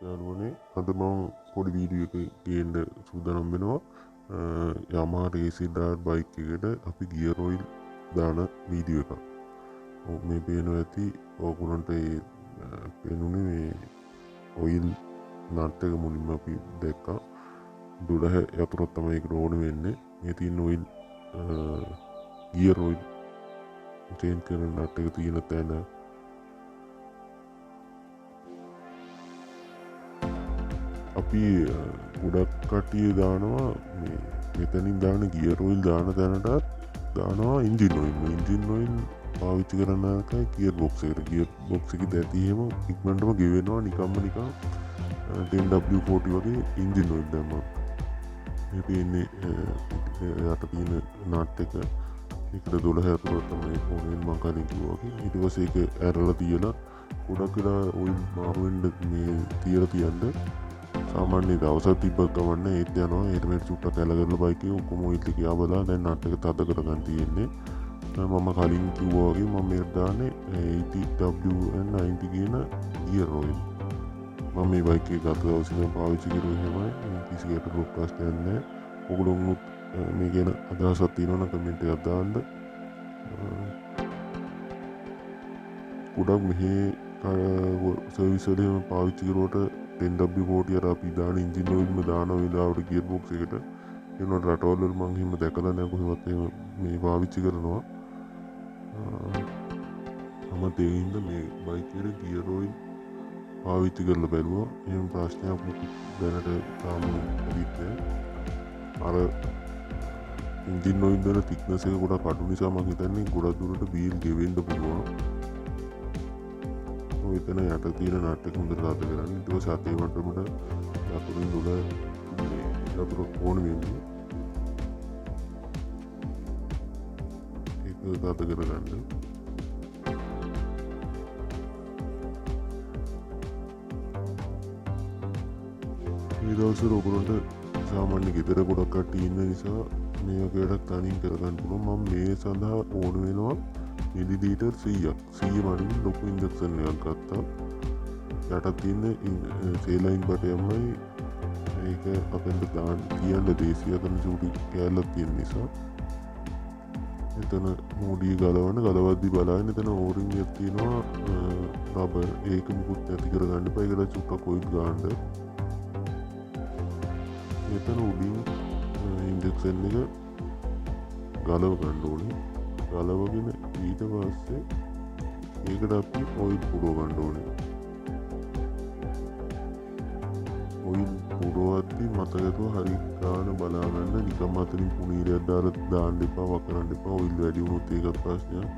යාළුවනේ අද මම පොඩි වීඩියෝ එකක් ගේන්න සූදානම් වෙනවා. යමහා රේසින් බයික් එකට අපි ගියර් ඔයිල් දාන වීඩියෝ එකක්. මේ පේනවා ඇති ඕගොල්ලන්ට පේනුනේ මේ ඔයිල් නට් එක මුලින්ම අපි දැක්කා. 12 යතුරක් තමයි ඒකට ඕන වෙන්නේ. මේ තියෙන ඔයිල් ගියර් ඔයිල් චේන්ජ් කරන නට් එක තියෙන තැන අපි ගොඩක් කට්ටිය දානවා මේ මෙතනින් දාන ගියර් ඔයිල් දාන තැනටත් දානවා ඉන්ජින් ඔයිල් පාවිච්චි කරන්න එකයි ගියර් බොක්ස් එකට. ගියර් බොක්ස් එකේ දැති එහෙම ඉක්මනටම ගෙවෙනවා නිකන් 10W40 වගේ ඉන්ජින් ඔයිල් දැම්මම. මේ පේන්නේ යට තියෙන නට් එක ඒකට 12 අතුරක් තමයි ඕනෙන් මම කලින් කිව්වා වගේ. ඊට පස්සේ ඒක ඇරලා තියලා ගොඩක් වෙලා ඔයිල් මාරු වෙන්න මේ තියලා තියන්න සාමාන්‍ය දවසක් තිබ්බත් ගමන්න ඒත් යනවා. ඊට මෙහෙට චුට්ටක් ඇල කරලා බයික් එක ඔක්කොම ඔයිල් ටික යවලා දැන් නට් එක තද කරගන්න තියෙන්නේ. මම කලින් කිව්වා වගේ මම මේකට දාන්නේ 80W90 කියන ගියර් ඔයිල්. මම මේ බයික් එක ගත දවසේ ඉඳන් පාවිච්චි කරුවේ එහෙමයි. කිසි ගැටලුවක් ප්‍රශ්නයක් නැහැ. ඔයගොල්ලෝ මේ ගැන අදහසක් තියෙනවා නම් කමෙන්ට් එකක් දාන්න. ගොඩක් මෙහි සර්විස් වලින් පාවිච්චි කරුවට 10W40 අර අපි දාන ඉන්ජින් ඔයිල්ම දාන වෙලාවට ගියර් බොක්ස් එකට ඒනොට රටවල් වල මම හිම දැකලා නැහැ කොහෙවත් මේ පාවිච්චි කරනවා. මම දෙයින්ද මේ බයික් එකේ ගියර් ඔයිල් පාවිච්චි කරලා බැලුවා. එහෙම ප්‍රශ්නයක් දැනට තාම ඇවිත් නැහැ. අර ඉන්ජින් ඔයිල් වල thickness එක ගොඩක් අඩු නිසා මම හිතන්නේ ගොඩක් දුරට වීල් ගෙවෙන්න පුළුවන්. එතන යට තියෙන නට් එක හොඳට රාද කරන්න. ඊට පස්සේ අතේ වට්ටමට යතුරින් 12 මේ යතුරක් ඕන වෙන්නේ. ඒක රාද කරගන්න. මේ දවස්වල ඔයගොල්ලන්ට සාමාන්‍ය ගෙදර ගොඩක් කට්ටිය ඉන්න නිසා මේ වගේ වැඩක් තනියෙන් කරගන්න පුළුවන්. මම මේ සඳහා ඕන වෙනවා මිලිලීටර් 100ක් 100 මඩින් ලොකු ඉන්ජෙක්ෂන් එකක් ගත්තා. යට තියෙන සේලයින් බටයමයි ඒක අපෙන්ට දාන්න කියන්න දේශීය අතන චූටි කෑල්ලක් තියෙන නිසා එතන මූඩිය ගලවද්දි බලන්න එතන ඕරින් එකක් තියෙනවා රබර්. ඒක මුකුත් නැති කරගන්න එපා. ඒකට චුට්ටක් ඔයිල් ගන්න. එතන උඩින් ඉන්ජෙක්ෂන් එක ගලව ගන්න ඕනේ. ගලවගෙන ඊට පස්සේ ඒකට අපි ඔයිල් පුරව ගන්න ඕනේ. ඔයිල් පුරවද්දි මතකතුව හරි ගාන බලාගන්න. නිකම් අතරින් පුනීරයක් දාලා දාන්න එපා, වකරන්න එපා. ඔයිල් වැඩි වුණොත් ඒකත් ප්‍රශ්නයක්.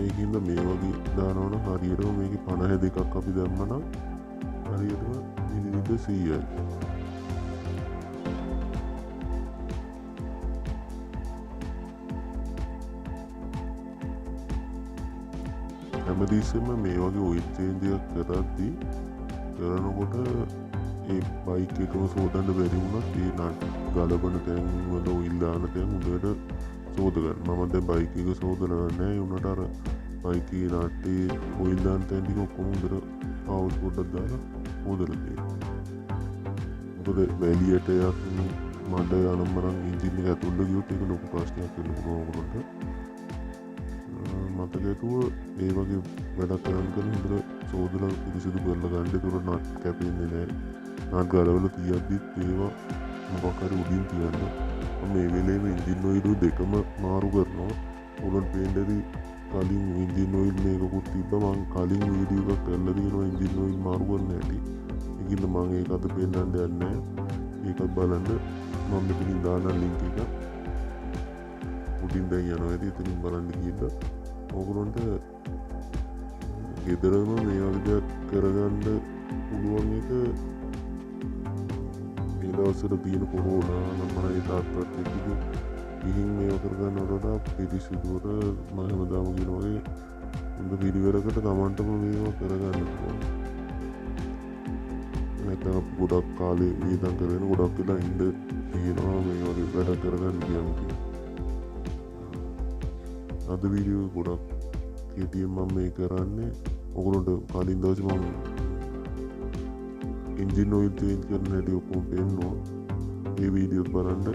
ඒකින්ද මේ වගේ දානවනම් හරියටම මේකේ 52ක් අපි දැම්මනම් හරියටම මිලිලීටර් 100යි. හැමදීස්සෙම මේ වගේ ඔයිල් චේන්ජ් එකක් කරනකොට ඒ බයික් එකම සෝදන්න බැරි වුණත් ඒ නට් ගලවන තැන් වල ඔයිල් දාන තැන් හොඳට සෝද ගන්න. මම දැන් බයික් එක සෝදලා නැහැ. ඒ උනට අර බයික් එකේ නට්ටේ ඔයිල් දාන තැන් ටික ඔක්කොම හොඳට පවුස් පොඩ්ඩක් දාලා හොදලා තියෙනවා. මොකද වැලියට යක් මඩ යනම්මනම් එන්ජින් එක ඇතුළට ගියොත් ඒක ලොකු ප්‍රශ්නයක් වෙන්න පුළුවන් ඔයගොල්ලන්ට. මතකතුව ඒ වගේ වැඩක් කරන්න හොඳට සෝදලා පිරිසිදු කරලා ගන්න. ඒතර නට් කැපෙන්නේ නැහැ. නට් ගලවල තියද්දිත් ඒවා මොකක් හරි උඩින් තියන්න. මම මේ වෙලේම එන්ජින් ඔයිල් දෙකම මාරු කරනවා. උලන් පේන්නේදී කලින් එන්ජින් ඔයිල් මේකකුත් තිබ්බා. මම කලින් වීඩියෝ එකක් කරලා තියෙනවා එන්ජින් ඔයිල් මාරු කරන්න හැටි. ඒකින්ද මම ඒක අද පෙන්නන්න යන්නේ නැහැ. ඒකත් බලන්න මම මෙතනින් දාන ලින්ක් එක උඩින් දැන් යනවා. එතනින් බලන්න කියලා ඔයගොල්ලන්ට ගෙදරම මේ වගේ දෙයක් කරගන්න පුළුවන්. එක මේ දවස්වල තියෙන කොරෝනා නම් මම ඒ තාත්තත් එක්ක ගිහින් මේව කරගන්නට වඩා පිරිසිදුවට මම හැමදාම කියන වගේ හොඳ පිළිවෙලකට Tamanටම මේව කරගන්න පුළුවන්. නැත්නම් ගොඩක් කාලේ වේදම් කරගෙන ගොඩක් වෙලා ඉන්න තියෙනවා මේ වගේ වැඩ කරගන්න කියන්නේ. අද වීඩියෝ ගොඩක් කෙටියෙන් මම මේ කරන්නේ ඔයගොල්ලන්ට කලින් දවසේ මම එන්ජින් ඔයිල් චේන්ජ් කරන හැටි ඔක්කොම පෙන්නවා ඒ වීඩියෝත් බලන්න.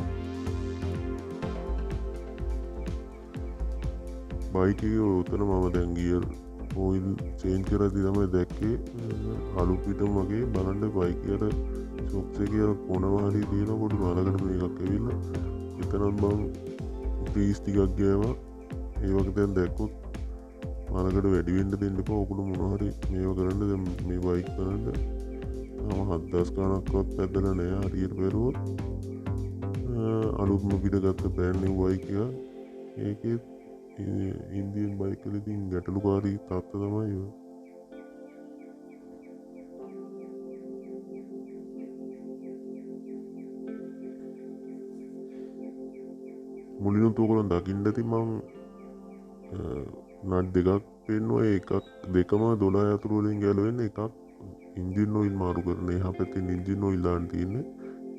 බයික් එකේ උතන මම දැන් ගියර් ඔයිල් චේන්ජ් කරද්දි තමයි දැක්කේ අලු පිටම වගේ බලන්න බයික් එකට ෂොක්ස් එකේ අර කොනවා හරි තියෙන පොඩි මලකට මේකක් ඇවිල්ලා එතනත් මම ග්‍රීස් ටිකක් ගෑවා. ඒ වගේ දැන් දැක්කොත් මලකට වැඩි වෙන්න දෙන්න එපා. ඔකුළු මොනවා හරි මේවා කරන්න. දැන් මේ බයික් බලන්න මම 7000 ගණන්ක්වත් පැදලා නැහැ හරියට බැලුවොත්. අලුත්ම පිට ගත්ත බ්‍රෑන්ඩ් නිව් බයික් එක. ඒකේ ඉන්දියන් බයික් වල ඉතින් ගැටලුකාරී තත්ත්ව තමයි ඔය. මුලිනුත් ඔයගොල්ලෝ දකින්න ඇති මම නට් දෙකක් පෙන්නුවා. එකක් දෙකම 12 යතුරු වලින් ගැලවෙන්නේ. එකක් එන්ජින් ඔයිල් මාරු කරන එහා පැත්තෙන් එන්ජින් ඔයිල් දාන්න තියෙන්නේ.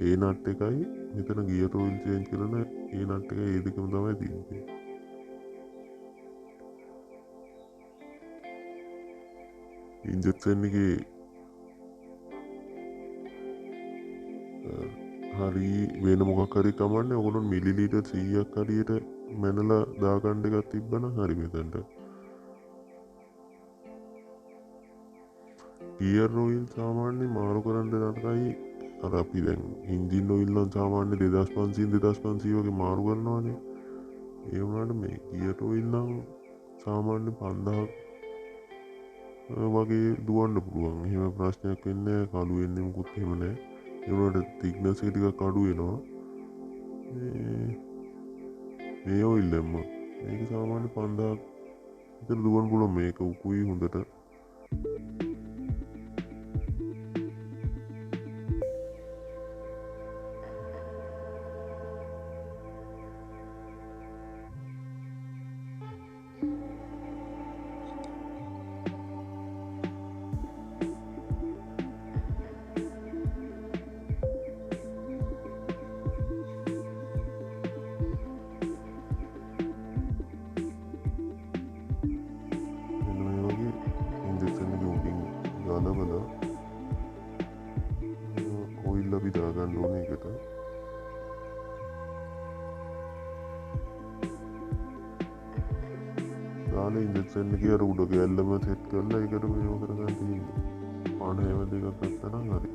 ඒ නට් එකයි මෙතන ගියර් ඔයිල් චේන්ජ් කරන ඒ නට් එකයි ඒ දෙකම තමයි තියෙන්නේ. ඉන්ජෙක්ෂන් එකේ හරි වෙන මොකක් හරි කමන්නේ. ඔයගොල්ලෝ මිලිලීටර් 100ක් හරියට මැනලා දාගන්න එකක් තිබ්බනම් හරි. මෙතනට ගියර් ඔයිල් සාමාන්‍යයෙන් මාරු කරන්න නරකයි. අර අපි දැන් එන්ජින් ඔයිල් නම් සාමාන්‍ය 2500 වගේ මාරු කරනවානේ. ඒ වුණාට මේ ගියර් ඔයිල් නම් සාමාන්‍ය 5000ක් වගේ දුවන්න පුළුවන්. එහෙම ප්‍රශ්නයක් වෙන්නේ නැහැ. කළු වෙන්නේ මුකුත් එහෙම නැහැ. ඒ වුණාට thickness එක ටිකක් අඩු වෙනවා. මේ ඔයිල් දැම්ම මේක සාමාන්‍ය 5000ක් විතර දුවන්න පුළුවන්. මේක උකුයි හොඳට. ගලවලා ඔයිල් අපි දාගන්න ඕනේ එකට. දාලා ඉන්ජෙක්ෂන් එකේ අර උඩ ගැල්ලම සෙට් කරලා ඒකට මේව කරගන්න තියෙන්නේ. පාන හැම දෙකක් ගත්තා නම් හරි.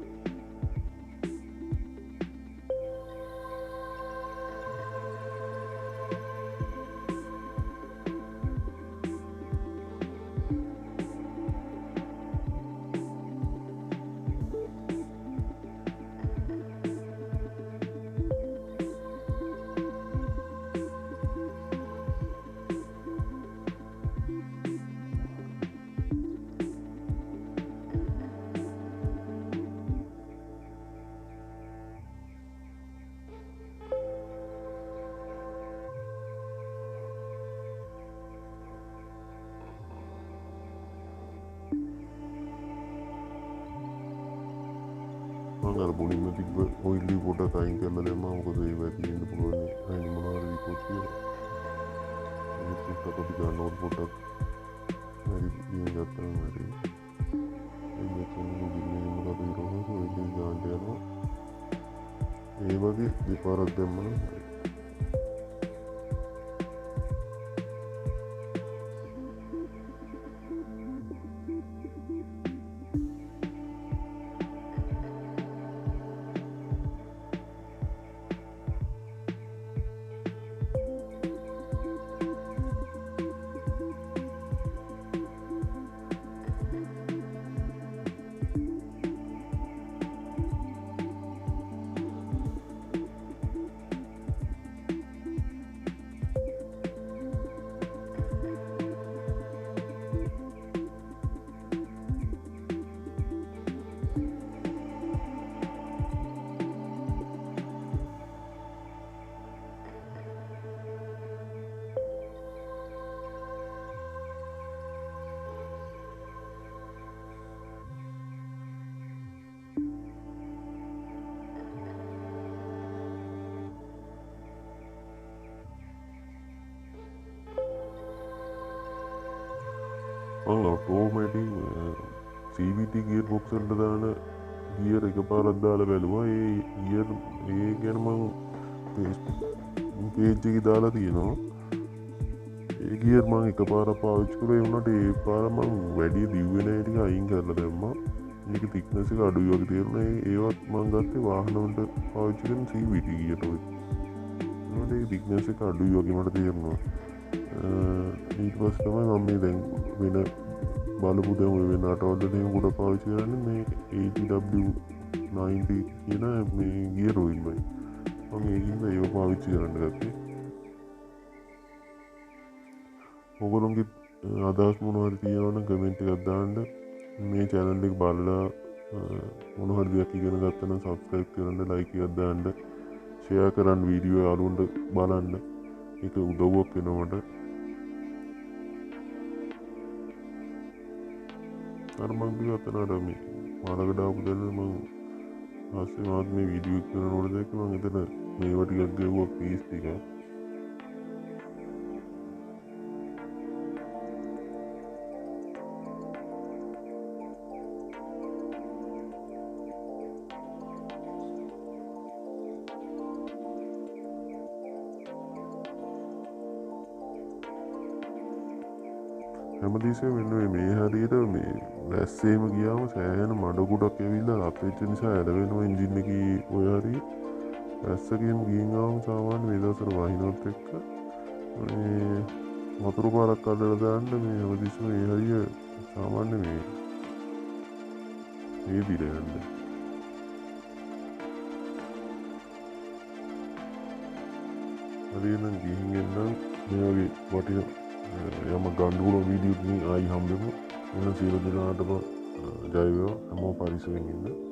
මම අර මුලින්ම තිබ්බ ඔයිල් එක පොඩ්ඩක් අයින් කරලා දැම්මා. මොකද ඒ වැඩි වෙන්න පුළුවන්. අයින් මොනවා හරි විකෝස් කියලා. ඒක පොඩ්ඩක් අපි ගන්නකොට පොඩ්ඩක් හරි දින ගත්තාම හරි. ඉන්ජෙක්ෂන් එක දින්නේ මොකද ඊරෝහොස ඔයිල් එක ගන්න යනවා. ඒ වගේ දෙපාරක් දැම්මම හරි. automatic CVT gearbox වලට දාන ගියර් එකපාරක් දාලා බැලුවා ඒ ගියර් ඒ ගැන මං පේජ් එකේ දාලා තියෙනවා ඒ ගියර් මං එකපාරක් පාවිච්චි කරේ වුණාට ඒ පාර මං වැඩි දිව්වේ නැහැ ටික අයින් කරලා දැම්මා මේක thickness එක අඩුයි වගේ තේරුණා ඒවත් මං ගත්තේ වාහන වලට පාවිච්චි කරන CVT ගියර් ඔය ඒකට ඒ thickness එක අඩුයි වගේ මට තේරුණා ඊට පස්සේ තමයි මම මේ දැන් වෙන බලපු දැන් ඔය වෙන අටවලට එහෙම කොට පාවිච්චි කරන්නේ මේ ATW 90 කියන මේ ගියර් ඔයිල්මයි මම ඒකින්ද ඒක පාවිච්චි කරන්න ගත්තේ ඔයගොල්ලෝගේ අදහස් මොනවද තියෙනවනම් කමෙන්ට් එකක් දාන්න මේ channel එක බලලා මොන හරි දෙයක් ඉගෙන ගත්තා නම් subscribe කරන්න like එකක් දාන්න share කරන්න වීඩියෝ යාළුවන්ට බලන්න ඒක උදව්වක් වෙනවා මට අර මං කිව්වා අතනට මේ මාළකට ආපු දැන මං පස්සේ මාත් මේ වීඩියෝ එක කරනකොට දැක්ක මං එතන මේවා ටිකක් ගෙවුවා පීස් ටික හැමදීසෙම වෙන්නේ මේ හරියට මේ වැස්සේම ගියාම සෑහෙන මඩ ගොඩක් ඇවිල්ලා අපේච්ච නිසා ඇලවෙනවා එන්ජින් එකේ ඔය හරිය වැස්සකේම ගිහින් ආවම සාමාන්‍ය මේ දවස්වල වහිනවත් එක්ක මේ වතුර පාරක් අල්ලලා දාන්න මේ හැමදීසෙම මේ හරිය සාමාන්‍ය මේ දිර යන්නේ හරියනම් ගිහින් එන්නම් මේ වගේ වටිනා යම ගණ්ඩුල වීඩියෝකින් ආයි හම්බෙමු එන සියලු දෙනාටම ජය වේවා හැමෝම පරිස්සමෙන් ඉන්න